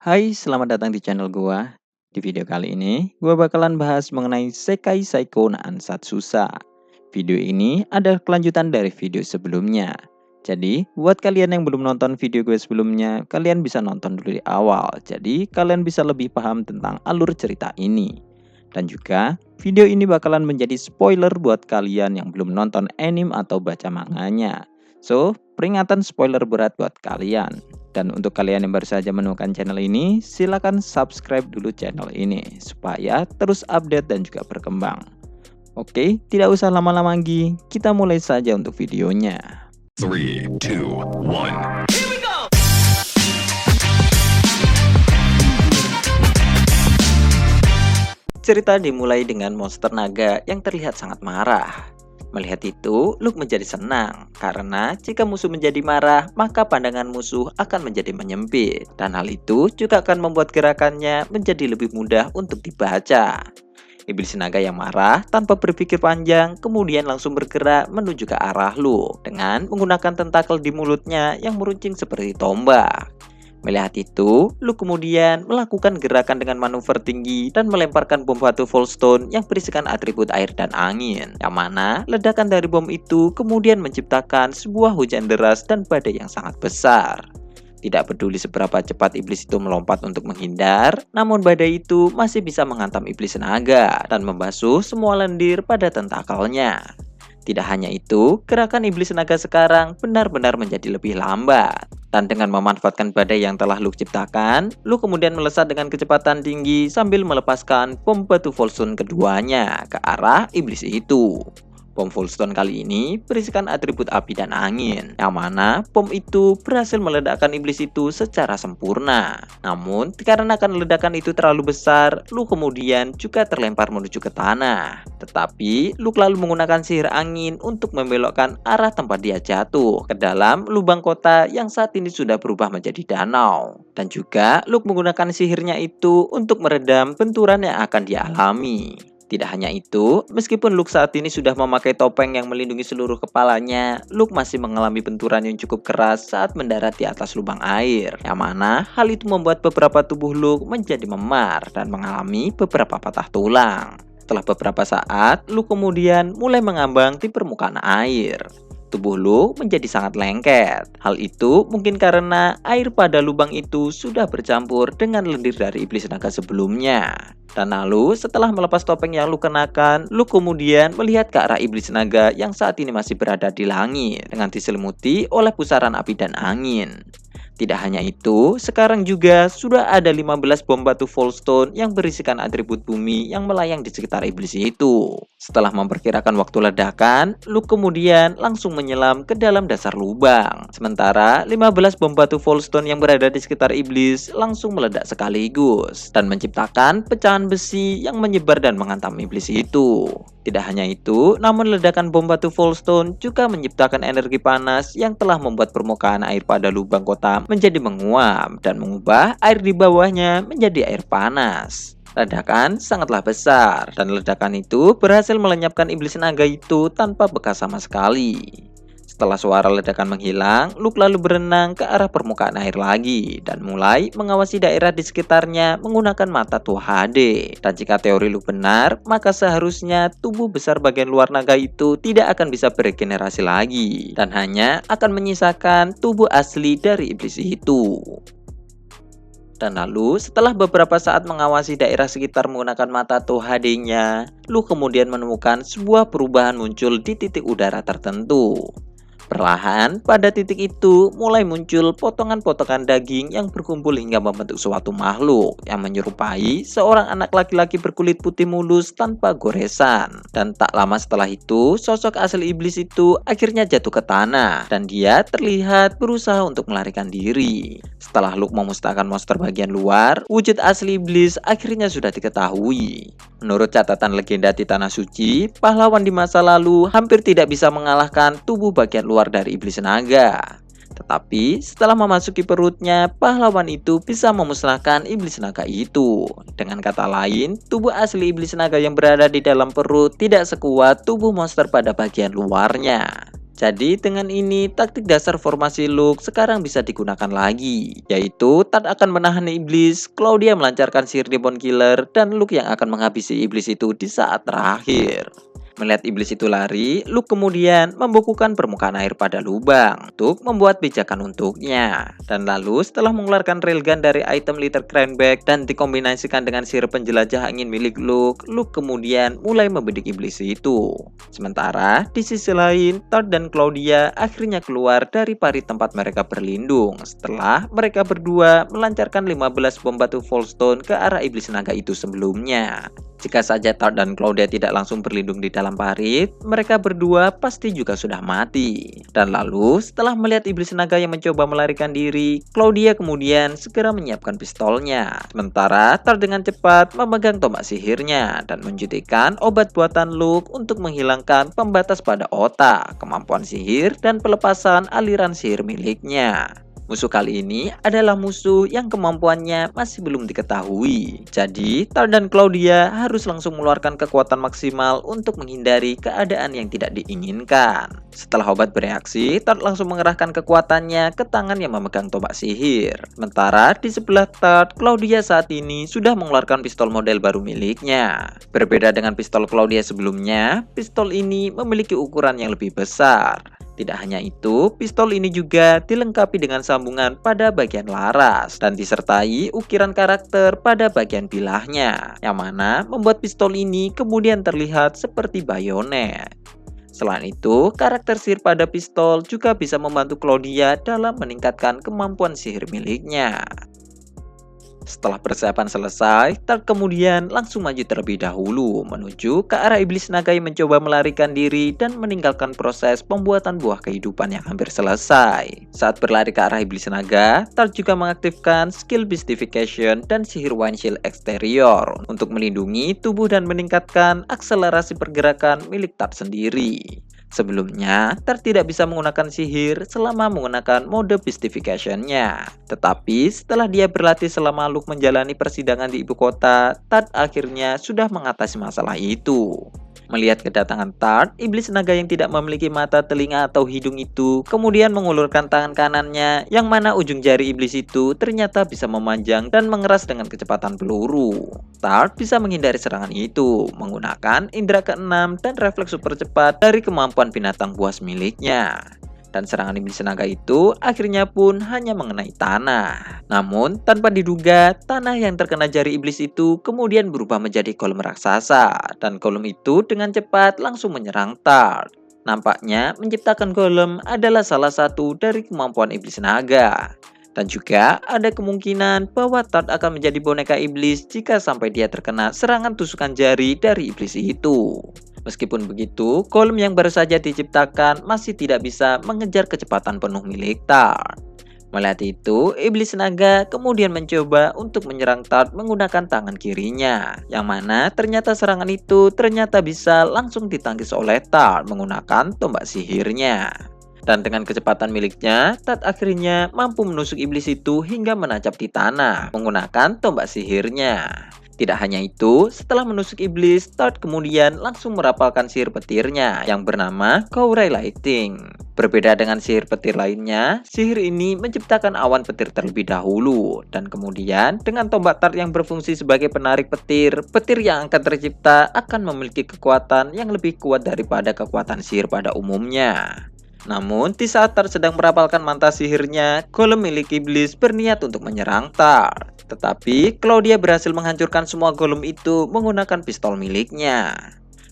Hai, selamat datang di channel gua. Di video kali ini, gua bakalan bahas mengenai Sekai Seiko no Ansatsusa. Video ini adalah kelanjutan dari video sebelumnya. Jadi, buat kalian yang belum nonton video gue sebelumnya, kalian bisa nonton dulu di awal. Jadi, kalian bisa lebih paham tentang alur cerita ini. Dan juga, video ini bakalan menjadi spoiler buat kalian yang belum nonton anime atau baca manganya. So, peringatan spoiler berat buat kalian. Dan untuk kalian yang baru saja menemukan channel ini, silakan subscribe dulu channel ini supaya terus update dan juga berkembang. Oke, tidak usah lama-lama lagi, kita mulai saja untuk videonya. 3, 2, 1. Cerita dimulai dengan monster naga yang terlihat sangat marah. Melihat itu, Luke menjadi senang, karena jika musuh menjadi marah, maka pandangan musuh akan menjadi menyempit. Dan hal itu juga akan membuat gerakannya menjadi lebih mudah untuk dibaca. Iblis naga yang marah tanpa berpikir panjang, kemudian langsung bergerak menuju ke arah Luke, dengan menggunakan tentakel di mulutnya yang meruncing seperti tombak. Melihat itu, Luke kemudian melakukan gerakan dengan manuver tinggi dan melemparkan bom batu Volstone yang berisikan atribut air dan angin. Yang mana ledakan dari bom itu kemudian menciptakan sebuah hujan deras dan badai yang sangat besar. Tidak peduli seberapa cepat iblis itu melompat untuk menghindar, namun badai itu masih bisa menghantam iblis naga dan membasuh semua lendir pada tentakelnya. Tidak hanya itu, gerakan iblis naga sekarang benar-benar menjadi lebih lambat. Dan dengan memanfaatkan badai yang telah Luke ciptakan, Luke kemudian melesat dengan kecepatan tinggi sambil melepaskan bom batu Volstone keduanya ke arah iblis itu. Bom Volstone kali ini berisikan atribut api dan angin, yang mana bom itu berhasil meledakkan iblis itu secara sempurna. Namun, dikarenakan ledakan itu terlalu besar, Luke kemudian juga terlempar menuju ke tanah. Tetapi, Luke lalu menggunakan sihir angin untuk membelokkan arah tempat dia jatuh ke dalam lubang kota yang saat ini sudah berubah menjadi danau. Dan juga, Luke menggunakan sihirnya itu untuk meredam benturan yang akan dia alami. Tidak hanya itu, meskipun Luke saat ini sudah memakai topeng yang melindungi seluruh kepalanya, Luke masih mengalami benturan yang cukup keras saat mendarat di atas lubang air. Yang mana hal itu membuat beberapa tubuh Luke menjadi memar dan mengalami beberapa patah tulang. Setelah beberapa saat, Luke kemudian mulai mengambang di permukaan air. Tubuh Luke menjadi sangat lengket. Hal itu mungkin karena air pada lubang itu sudah bercampur dengan lendir dari iblis naga sebelumnya. Dan lalu setelah melepas topeng yang Luke kenakan, Luke kemudian melihat ke arah iblis naga yang saat ini masih berada di langit dengan diselimuti oleh pusaran api dan angin. Tidak hanya itu, sekarang juga sudah ada 15 bom batu Volstone yang berisikan atribut bumi yang melayang di sekitar iblis itu. Setelah memperkirakan waktu ledakan, Luke kemudian langsung menyelam ke dalam dasar lubang. Sementara 15 bom batu Volstone yang berada di sekitar iblis langsung meledak sekaligus dan menciptakan pecahan besi yang menyebar dan menghantam iblis itu. Tidak hanya itu, namun ledakan bom batu Volstone juga menciptakan energi panas yang telah membuat permukaan air pada lubang kota menjadi menguap dan mengubah air di bawahnya menjadi air panas. Ledakan sangatlah besar dan ledakan itu berhasil melenyapkan iblis naga itu tanpa bekas sama sekali. Setelah suara ledakan menghilang, Luke lalu berenang ke arah permukaan air lagi dan mulai mengawasi daerah di sekitarnya menggunakan mata tua HD. Dan jika teori Luke benar, maka seharusnya tubuh besar bagian luar naga itu tidak akan bisa beregenerasi lagi dan hanya akan menyisakan tubuh asli dari iblis itu. Dan lalu setelah beberapa saat mengawasi daerah sekitar menggunakan mata tua HD-nya, Luke kemudian menemukan sebuah perubahan muncul di titik udara tertentu. Perlahan, pada titik itu mulai muncul potongan-potongan daging yang berkumpul hingga membentuk suatu makhluk yang menyerupai seorang anak laki-laki berkulit putih mulus tanpa goresan. Dan tak lama setelah itu, sosok asli iblis itu akhirnya jatuh ke tanah dan dia terlihat berusaha untuk melarikan diri. Setelah Luke memusnahkan monster bagian luar, wujud asli iblis akhirnya sudah diketahui. Menurut catatan legenda di Tanah Suci, pahlawan di masa lalu hampir tidak bisa mengalahkan tubuh bagian luar dari iblis naga. Tetapi setelah memasuki perutnya, pahlawan itu bisa memusnahkan iblis naga itu. Dengan kata lain, tubuh asli iblis naga yang berada di dalam perut tidak sekuat tubuh monster pada bagian luarnya. Jadi dengan ini taktik dasar formasi Luke sekarang bisa digunakan lagi, yaitu Tad akan menahan iblis, Claudia melancarkan sihir Demon Killer, dan Luke yang akan menghabisi iblis itu di saat terakhir. Melihat iblis itu lari, Luke kemudian membukukan permukaan air pada lubang untuk membuat pijakan untuknya. Dan lalu setelah mengeluarkan railgun dari item Litter Cranbag dan dikombinasikan dengan sihir penjelajah angin milik Luke, Luke kemudian mulai membidik iblis itu. Sementara di sisi lain, Todd dan Claudia akhirnya keluar dari parit tempat mereka berlindung setelah mereka berdua melancarkan 15 bom batu Volstone ke arah iblis naga itu sebelumnya. Jika saja Todd dan Claudia tidak langsung berlindung di dalam parit, mereka berdua pasti juga sudah mati. Dan lalu, setelah melihat iblis naga yang mencoba melarikan diri, Claudia kemudian segera menyiapkan pistolnya. Sementara Todd dengan cepat memegang tombak sihirnya dan menjutikan obat buatan Luke untuk menghilangkan pembatas pada otak, kemampuan sihir, dan pelepasan aliran sihir miliknya. Musuh kali ini adalah musuh yang kemampuannya masih belum diketahui. Jadi, Todd dan Claudia harus langsung mengeluarkan kekuatan maksimal untuk menghindari keadaan yang tidak diinginkan. Setelah obat bereaksi, Todd langsung mengerahkan kekuatannya ke tangan yang memegang tombak sihir. Sementara di sebelah Todd, Claudia saat ini sudah mengeluarkan pistol model baru miliknya. Berbeda dengan pistol Claudia sebelumnya, pistol ini memiliki ukuran yang lebih besar. Tidak hanya itu, pistol ini juga dilengkapi dengan sambungan pada bagian laras dan disertai ukiran karakter pada bagian bilahnya, yang mana membuat pistol ini kemudian terlihat seperti bayonet. Selain itu, karakter sihir pada pistol juga bisa membantu Claudia dalam meningkatkan kemampuan sihir miliknya. Setelah persiapan selesai, Todd kemudian langsung maju terlebih dahulu menuju ke arah iblis naga yang mencoba melarikan diri dan meninggalkan proses pembuatan buah kehidupan yang hampir selesai. Saat berlari ke arah iblis naga, Todd juga mengaktifkan skill Beastification dan sihir Wind Shield eksterior untuk melindungi tubuh dan meningkatkan akselerasi pergerakan milik Todd sendiri. Sebelumnya, Todd tidak bisa menggunakan sihir selama menggunakan mode Beastification-nya. Tetapi setelah dia berlatih selama Luke menjalani persidangan di ibu kota, Todd akhirnya sudah mengatasi masalah itu. Melihat kedatangan Todd, iblis naga yang tidak memiliki mata, telinga, atau hidung itu kemudian mengulurkan tangan kanannya, yang mana ujung jari iblis itu ternyata bisa memanjang dan mengeras dengan kecepatan peluru. Todd bisa menghindari serangan itu menggunakan indera keenam dan refleks super cepat dari kemampuan binatang buas miliknya. Dan serangan iblis naga itu akhirnya pun hanya mengenai tanah. Namun tanpa diduga, tanah yang terkena jari iblis itu kemudian berubah menjadi golem raksasa. Dan golem itu dengan cepat langsung menyerang Todd. Nampaknya menciptakan golem adalah salah satu dari kemampuan iblis naga. Dan juga ada kemungkinan bahwa Todd akan menjadi boneka iblis jika sampai dia terkena serangan tusukan jari dari iblis itu. Meskipun begitu, golem yang baru saja diciptakan masih tidak bisa mengejar kecepatan penuh milik Todd. Melihat itu, iblis naga kemudian mencoba untuk menyerang Todd menggunakan tangan kirinya, yang mana ternyata serangan itu ternyata bisa langsung ditangkis oleh Todd menggunakan tombak sihirnya. Dan dengan kecepatan miliknya, Todd akhirnya mampu menusuk iblis itu hingga menancap di tanah menggunakan tombak sihirnya. Tidak hanya itu, setelah menusuk iblis, Todd kemudian langsung merapalkan sihir petirnya yang bernama Kourai Lighting. Berbeda dengan sihir petir lainnya, sihir ini menciptakan awan petir terlebih dahulu. Dan kemudian dengan tombak Todd yang berfungsi sebagai penarik petir, petir yang akan tercipta akan memiliki kekuatan yang lebih kuat daripada kekuatan sihir pada umumnya. Namun, di saat Todd sedang merapalkan mantra sihirnya, golem milik iblis berniat untuk menyerang Todd. Tetapi, Claudia berhasil menghancurkan semua golem itu menggunakan pistol miliknya.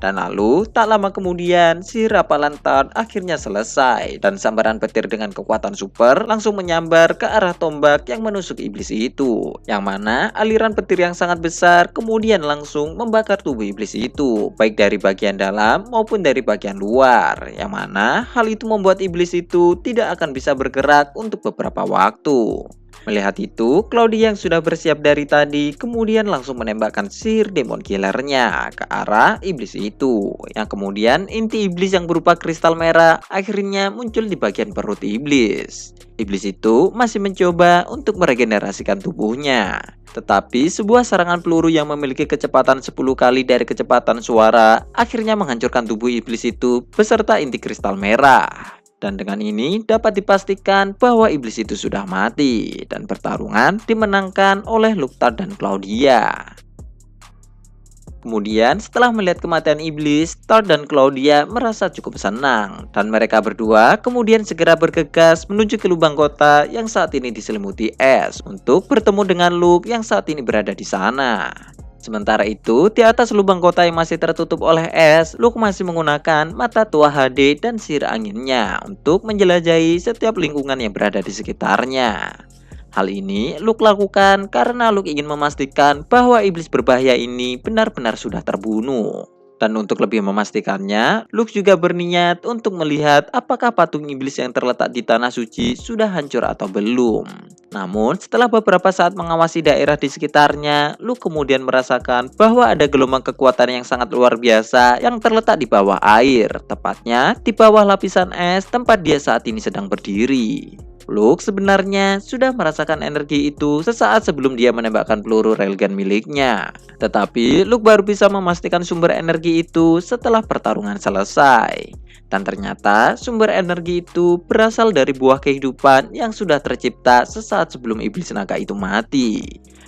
Dan lalu, tak lama kemudian, sihir rapalan Todd akhirnya selesai. Dan sambaran petir dengan kekuatan super langsung menyambar ke arah tombak yang menusuk iblis itu. Yang mana aliran petir yang sangat besar kemudian langsung membakar tubuh iblis itu. Baik dari bagian dalam maupun dari bagian luar. Yang mana hal itu membuat iblis itu tidak akan bisa bergerak untuk beberapa waktu. Melihat itu, Claudia yang sudah bersiap dari tadi kemudian langsung menembakkan sihir demon killernya ke arah iblis itu. Yang kemudian inti iblis yang berupa kristal merah akhirnya muncul di bagian perut iblis. Iblis itu masih mencoba untuk meregenerasikan tubuhnya. Tetapi sebuah serangan peluru yang memiliki kecepatan 10 kali dari kecepatan suara akhirnya menghancurkan tubuh iblis itu beserta inti kristal merah. Dan dengan ini dapat dipastikan bahwa iblis itu sudah mati dan pertarungan dimenangkan oleh Luthar dan Claudia. Kemudian setelah melihat kematian iblis, Thor dan Claudia merasa cukup senang dan mereka berdua kemudian segera bergegas menuju ke lubang kota yang saat ini diselimuti es untuk bertemu dengan Luke yang saat ini berada di sana. Sementara itu, di atas lubang kota yang masih tertutup oleh es, Luke masih menggunakan mata tua HD dan sihir anginnya untuk menjelajahi setiap lingkungan yang berada di sekitarnya. Hal ini Luke lakukan karena Luke ingin memastikan bahwa iblis berbahaya ini benar-benar sudah terbunuh. Dan untuk lebih memastikannya, Luke juga berniat untuk melihat apakah patung iblis yang terletak di tanah suci sudah hancur atau belum. Namun, setelah beberapa saat mengawasi daerah di sekitarnya, Luke kemudian merasakan bahwa ada gelombang kekuatan yang sangat luar biasa yang terletak di bawah air, tepatnya di bawah lapisan es tempat dia saat ini sedang berdiri. Luke sebenarnya sudah merasakan energi itu sesaat sebelum dia menembakkan peluru railgun miliknya. Tetapi Luke baru bisa memastikan sumber energi itu setelah pertarungan selesai. Dan ternyata sumber energi itu berasal dari buah kehidupan yang sudah tercipta sesaat sebelum iblis naga itu mati.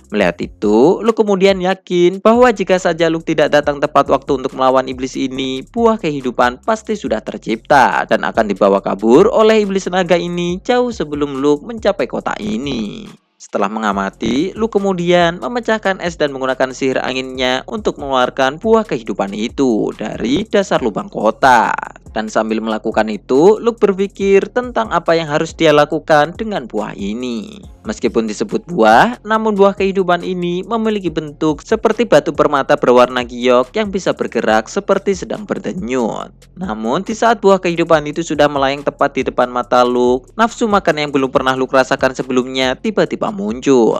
Melihat itu, Luke kemudian yakin bahwa jika saja Luke tidak datang tepat waktu untuk melawan iblis ini, buah kehidupan pasti sudah tercipta dan akan dibawa kabur oleh iblis naga ini jauh sebelum Luke mencapai kota ini. Setelah mengamati, Luke kemudian memecahkan es dan menggunakan sihir anginnya untuk mengeluarkan buah kehidupan itu dari dasar lubang kota. Dan sambil melakukan itu, Luke berpikir tentang apa yang harus dia lakukan dengan buah ini. Meskipun disebut buah, namun buah kehidupan ini memiliki bentuk seperti batu permata berwarna giok yang bisa bergerak seperti sedang berdenyut. Namun, di saat buah kehidupan itu sudah melayang tepat di depan mata Luke, nafsu makan yang belum pernah Luke rasakan sebelumnya tiba-tiba muncul.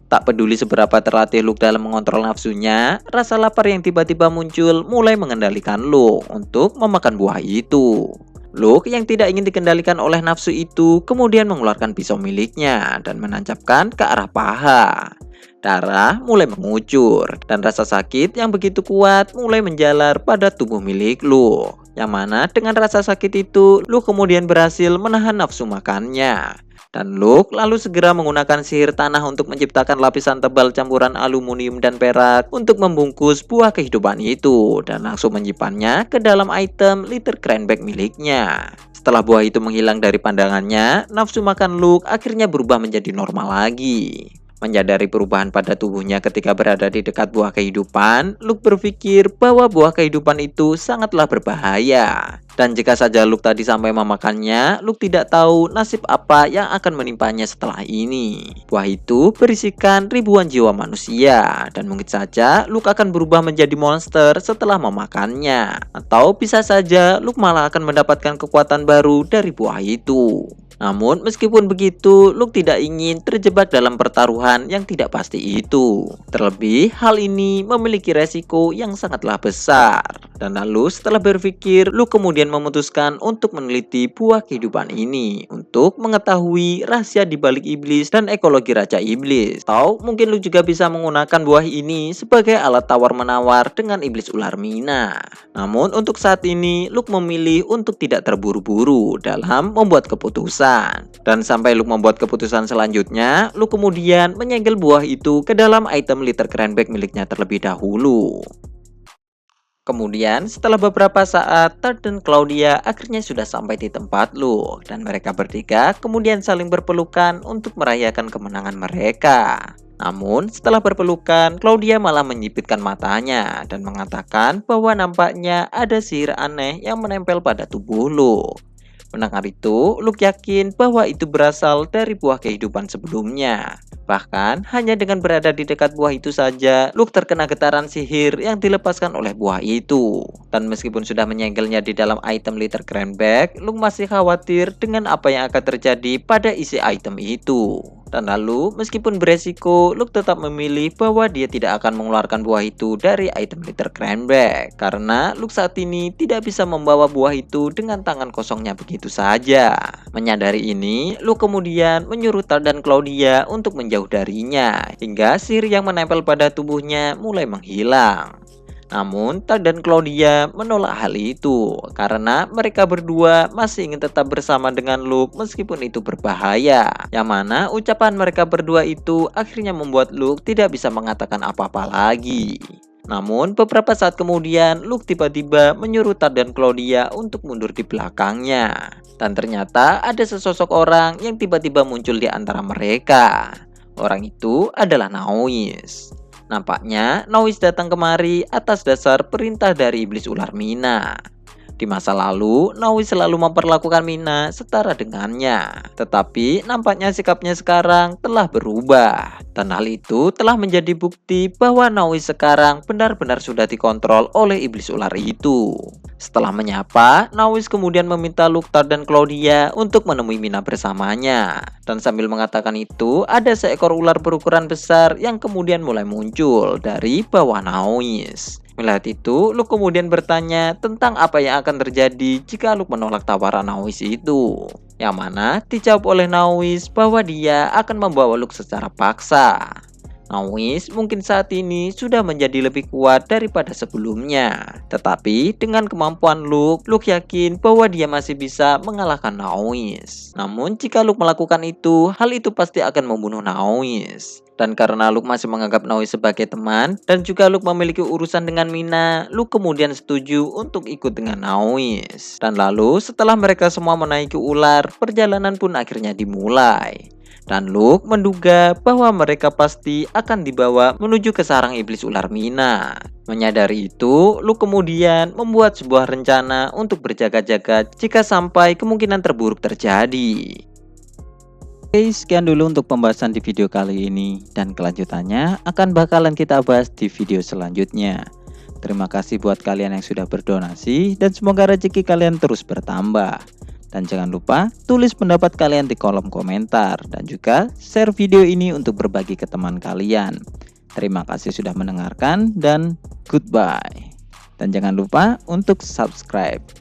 Tak peduli seberapa terlatih Luke dalam mengontrol nafsunya, rasa lapar yang tiba-tiba muncul mulai mengendalikan Luke untuk memakan buah itu. Luke yang tidak ingin dikendalikan oleh nafsu itu kemudian mengeluarkan pisau miliknya dan menancapkan ke arah paha. Darah mulai mengucur dan rasa sakit yang begitu kuat mulai menjalar pada tubuh milik Luke. Yang mana dengan rasa sakit itu, Luke kemudian berhasil menahan nafsu makannya. Dan Luke lalu segera menggunakan sihir tanah untuk menciptakan lapisan tebal campuran aluminium dan perak untuk membungkus buah kehidupan itu dan langsung menyimpannya ke dalam item liter cranberry miliknya. Setelah buah itu menghilang dari pandangannya, nafsu makan Luke akhirnya berubah menjadi normal lagi. Menyadari perubahan pada tubuhnya ketika berada di dekat buah kehidupan, Luke berpikir bahwa buah kehidupan itu sangatlah berbahaya. Dan jika saja Luke tadi sampai memakannya, Luke tidak tahu nasib apa yang akan menimpanya setelah ini. Buah itu berisikan ribuan jiwa manusia, dan mungkin saja Luke akan berubah menjadi monster setelah memakannya. Atau bisa saja Luke malah akan mendapatkan kekuatan baru dari buah itu. Namun meskipun begitu, Luke tidak ingin terjebak dalam pertaruhan yang tidak pasti itu. Terlebih, hal ini memiliki resiko yang sangatlah besar. Dan lalu setelah berpikir, Luke kemudian memutuskan untuk meneliti buah kehidupan ini untuk mengetahui rahasia di balik iblis dan ekologi Raja Iblis. Atau mungkin Luke juga bisa menggunakan buah ini sebagai alat tawar-menawar dengan iblis ular Mina. Namun untuk saat ini, Luke memilih untuk tidak terburu-buru dalam membuat keputusan. Dan sampai Luke membuat keputusan selanjutnya, Luke kemudian menyegel buah itu ke dalam item liter cranberry miliknya terlebih dahulu. Kemudian setelah beberapa saat, Thor dan Claudia akhirnya sudah sampai di tempat Luke. Dan mereka bertiga kemudian saling berpelukan untuk merayakan kemenangan mereka. Namun setelah berpelukan, Claudia malah menyipitkan matanya dan mengatakan bahwa nampaknya ada sihir aneh yang menempel pada tubuh Luke. Mendengar itu, Luke yakin bahwa itu berasal dari buah kehidupan sebelumnya. Bahkan, hanya dengan berada di dekat buah itu saja, Luke terkena getaran sihir yang dilepaskan oleh buah itu. Dan meskipun sudah menyegelnya di dalam item liter cranberry, Luke masih khawatir dengan apa yang akan terjadi pada isi item itu. Dan lalu, meskipun beresiko, Luke tetap memilih bahwa dia tidak akan mengeluarkan buah itu dari item leader Cranberry. Karena Luke saat ini tidak bisa membawa buah itu dengan tangan kosongnya begitu saja. Menyadari ini, Luke kemudian menyuruh Tal dan Claudia untuk menjauh darinya, hingga sihir yang menempel pada tubuhnya mulai menghilang. Namun, Tal dan Claudia menolak hal itu karena mereka berdua masih ingin tetap bersama dengan Luke meskipun itu berbahaya. Yang mana ucapan mereka berdua itu akhirnya membuat Luke tidak bisa mengatakan apa-apa lagi. Namun, beberapa saat kemudian Luke tiba-tiba menyuruh Tal dan Claudia untuk mundur di belakangnya. Dan ternyata ada sesosok orang yang tiba-tiba muncul di antara mereka. Orang itu adalah Noise. Nampaknya Noise datang kemari atas dasar perintah dari iblis ular Mina. Di masa lalu, Noise selalu memperlakukan Mina setara dengannya. Tetapi nampaknya sikapnya sekarang telah berubah. Dan hal itu telah menjadi bukti bahwa Noise sekarang benar-benar sudah dikontrol oleh iblis ular itu. Setelah menyapa, Noise kemudian meminta Luke, Tal, dan Claudia untuk menemui Mina bersamanya. Dan sambil mengatakan itu, ada seekor ular berukuran besar yang kemudian mulai muncul dari bawah Noise. Melihat itu, Luke kemudian bertanya tentang apa yang akan terjadi jika Luke menolak tawaran Noise itu. Yang mana dijawab oleh Noise bahwa dia akan membawa Luke secara paksa. Noise mungkin saat ini sudah menjadi lebih kuat daripada sebelumnya. Tetapi dengan kemampuan Luke yakin bahwa dia masih bisa mengalahkan Noise. Namun jika Luke melakukan itu, hal itu pasti akan membunuh Noise. Dan karena Luke masih menganggap Noise sebagai teman, dan juga Luke memiliki urusan dengan Mina, Luke kemudian setuju untuk ikut dengan Noise. Dan lalu setelah mereka semua menaiki ular, perjalanan pun akhirnya dimulai. Dan Luke menduga bahwa mereka pasti akan dibawa menuju ke sarang iblis ular Mina. Menyadari itu, Luke kemudian membuat sebuah rencana untuk berjaga-jaga jika sampai kemungkinan terburuk terjadi. Oke, sekian dulu untuk pembahasan di video kali ini, dan kelanjutannya akan bakalan kita bahas di video selanjutnya. Terima kasih buat kalian yang sudah berdonasi, dan semoga rezeki kalian terus bertambah. Dan jangan lupa tulis pendapat kalian di kolom komentar, dan juga share video ini untuk berbagi ke teman kalian. Terima kasih sudah mendengarkan, dan goodbye. Dan jangan lupa untuk subscribe.